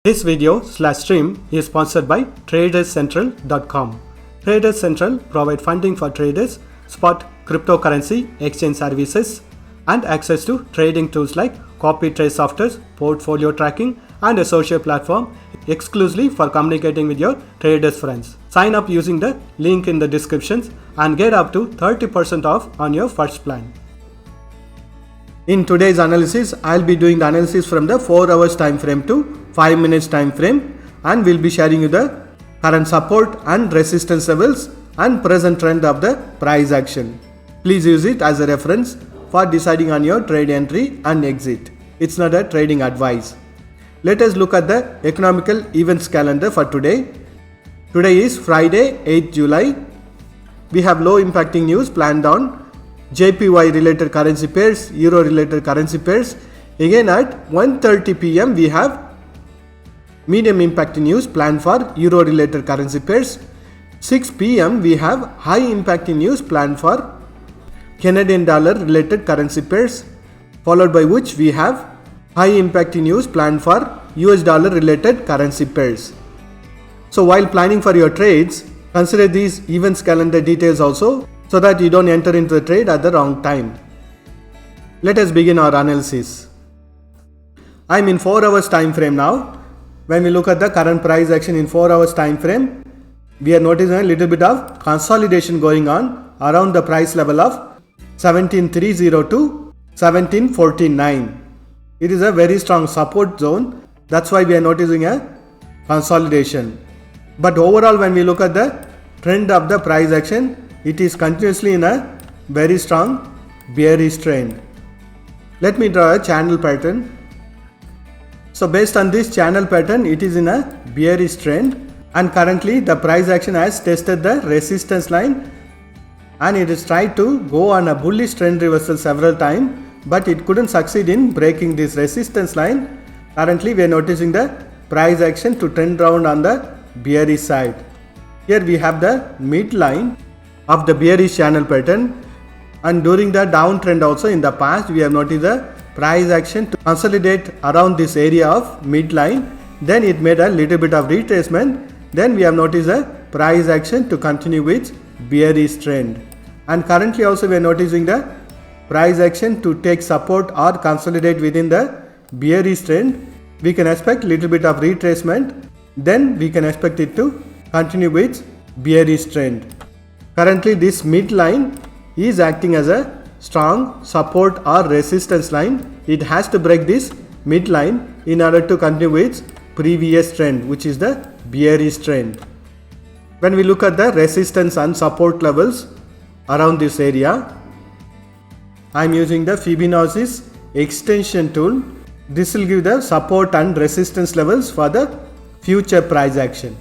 This video/stream is sponsored by TradersCentral.com. Traders Central provide funding for traders, spot cryptocurrency exchange services, and access to trading tools like copy trade software, portfolio tracking, and a social platform exclusively for communicating with your traders friends. Sign up using the link in the descriptions and get up to 30% off on your first plan. In today's analysis, I'll be doing the analysis from the 4 hours time frame to 5 minutes time frame, and we'll be sharing you the current support and resistance levels and present trend of the price action. Please use it as a reference for deciding on your trade entry and exit. It's not a trading advice. Let us look at the economical events calendar for today. Today is Friday, 8th July. We have low impacting news planned on JPY related currency pairs, Euro related currency pairs. Again at 1:30 PM we have medium impacting news planned for Euro related currency pairs. 6 PM we have high impacting news planned for Canadian dollar related currency pairs, followed by which we have high impacting news planned for US dollar related currency pairs. So while planning for your trades, consider these events calendar details also, so that you don't enter into the trade at the wrong time. Let us begin our analysis. I am in 4 hours time frame now. When we look at the current price action in 4 hours time frame, we are noticing a little bit of consolidation going on around the price level of 17.30 to 17.49. It is a very strong support zone. That's why we are noticing a consolidation. But overall, when we look at the trend of the price action, it is continuously in a very strong bearish trend. Let me draw a channel pattern. So based on this channel pattern, it is in a bearish trend, and currently the price action has tested the resistance line and it has tried to go on a bullish trend reversal several times, but it couldn't succeed in breaking this resistance line. Currently we are noticing the price action to trend round on the bearish side. Here we have the midline of the bearish channel pattern, and during the downtrend also in the past we have noticed the price action to consolidate around this area of midline. Then it made a little bit of retracement. Then we have noticed a price action to continue with bearish trend, and currently also we are noticing the price action to take support or consolidate within the bearish trend. We can expect little bit of retracement, then we can expect it to continue with bearish trend. Currently this midline is acting as a strong support or resistance line. It has to break this midline in order to continue with previous trend, which is the bearish trend. When we look at the resistance and support levels around this area, I am using the Fibonacci's extension tool. This will give the support and resistance levels for the future price action.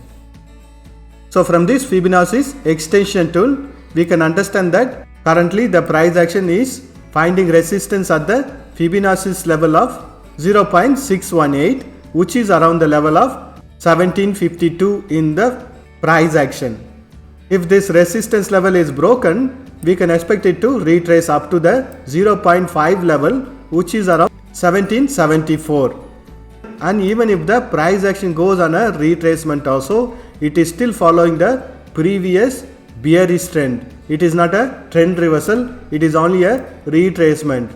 So from this Fibonacci's extension tool, we can understand that currently the price action is finding resistance at the Fibonacci's level of 0.618, which is around the level of 1752 in the price action. If this resistance level is broken, we can expect it to retrace up to the 0.5 level, which is around 1774. And even if the price action goes on a retracement also, it is still following the previous bearish trend. It is not a trend reversal, it is only a retracement.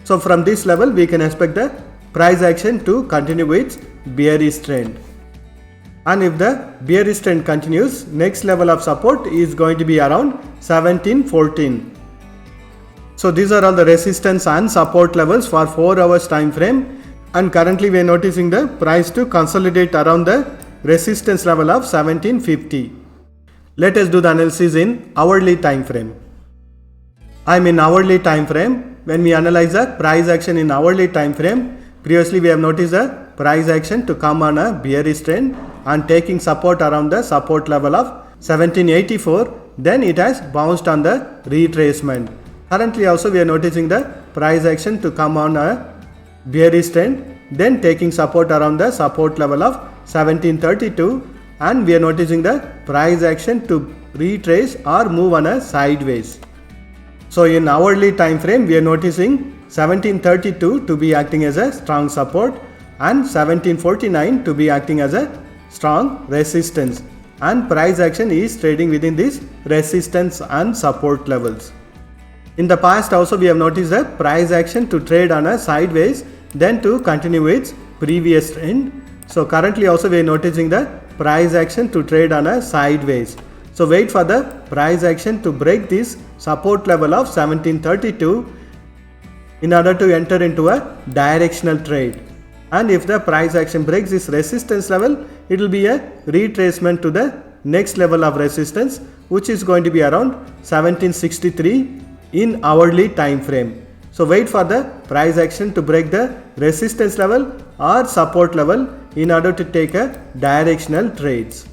So from this level we can expect the price action to continue with bearish trend. And if the bearish trend continues, next level of support is going to be around 1714. So these are all the resistance and support levels for 4 hours time frame, and currently we are noticing the price to consolidate around the resistance level of 1750. Let us do the analysis in hourly time frame. I am in hourly time frame. When we analyze the price action in hourly time frame, previously we have noticed the price action to come on a bearish trend and taking support around the support level of 1784. Then it has bounced on the retracement. Currently also we are noticing the price action to come on a bearish trend, then taking support around the support level of 1732, and we are noticing the price action to retrace or move on a sideways. So in hourly time frame we are noticing 1732 to be acting as a strong support, and 1749 to be acting as a strong resistance, and price action is trading within this resistance and support levels. In the past also we have noticed the price action to trade on a sideways, then to continue its previous trend. So currently also we are noticing the price action to trade on a sideways. So wait for the price action to break this support level of 1732 in order to enter into a directional trade. And if the price action breaks this resistance level, it will be a retracement to the next level of resistance, which is going to be around 1763 in hourly time frame. So wait for the price action to break the resistance level or support level in order to take a directional trades.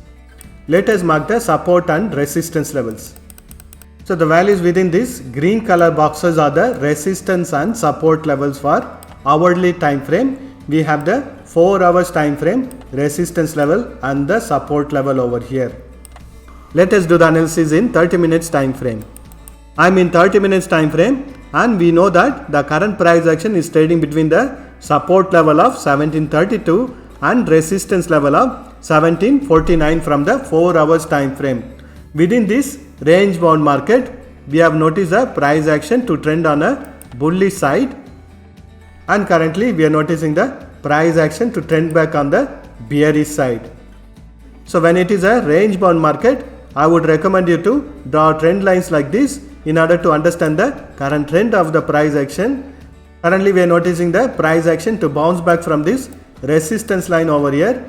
Let us mark the support and resistance levels. So the values within this green color boxes are the resistance and support levels for hourly time frame. We have the 4 hours time frame resistance level and the support level over here. Let us do the analysis in 30 minutes time frame. I am in 30 minutes time frame, and we know that the current price action is trading between the support level of 1732 and resistance level of 1749 from the 4 hours time frame. Within this range bound market, we have noticed the price action to trend on a bullish side, and currently we are noticing the price action to trend back on the bearish side. So when it is a range bound market, I would recommend you to draw trend lines like this in order to understand the current trend of the price action. Currently we are noticing the price action to bounce back from this resistance line over here.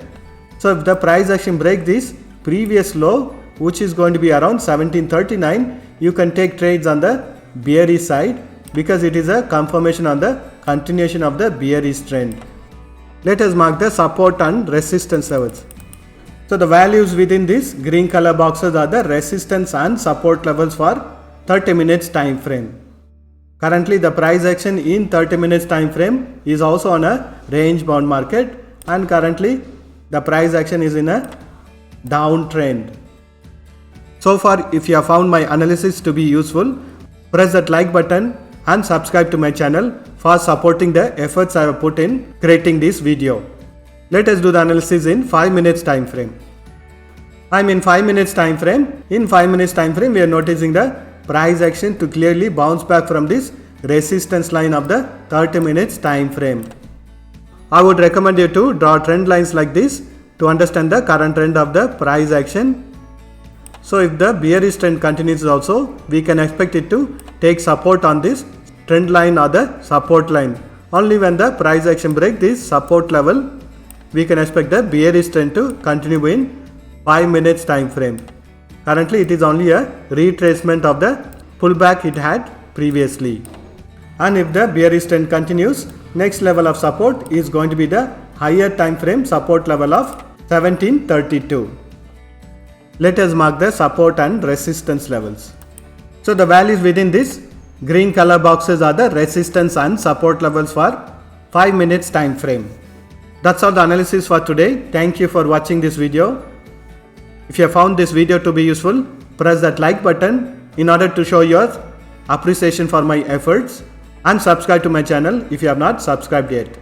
So if the price action break this previous low, which is going to be around 1739, you can take trades on the bearish side, because it is a confirmation on the continuation of the bearish trend. Let us mark the support and resistance levels. So the values within this green color boxes are the resistance and support levels for 30 minutes time frame. Currently the price action in 30 minutes time frame is also on a range bound market, and currently the price action is in a downtrend. So far, if you have found my analysis to be useful, press that like button and subscribe to my channel for supporting the efforts I have put in creating this video. Let us do the analysis in 5 minutes time frame. I am in 5 minutes time frame. In 5 minutes time frame, we are noticing the price action to clearly bounce back from this resistance line of the 30 minutes time frame. I would recommend you to draw trend lines like this to understand the current trend of the price action. So if the bearish trend continues also, we can expect it to take support on this trend line or the support line. Only when the price action break this support level, we can expect the bearish trend to continue in 5 minutes time frame. Currently it is only a retracement of the pullback it had previously. And if the bearish trend continues, next level of support is going to be the higher time frame support level of 1732. Let us mark the support and resistance levels. So the values within this green color boxes are the resistance and support levels for 5 minutes time frame. That's all the analysis for today. Thank you for watching this video. If you have found this video to be useful, press that like button in order to show your appreciation for my efforts, and subscribe to my channel if you have not subscribed yet.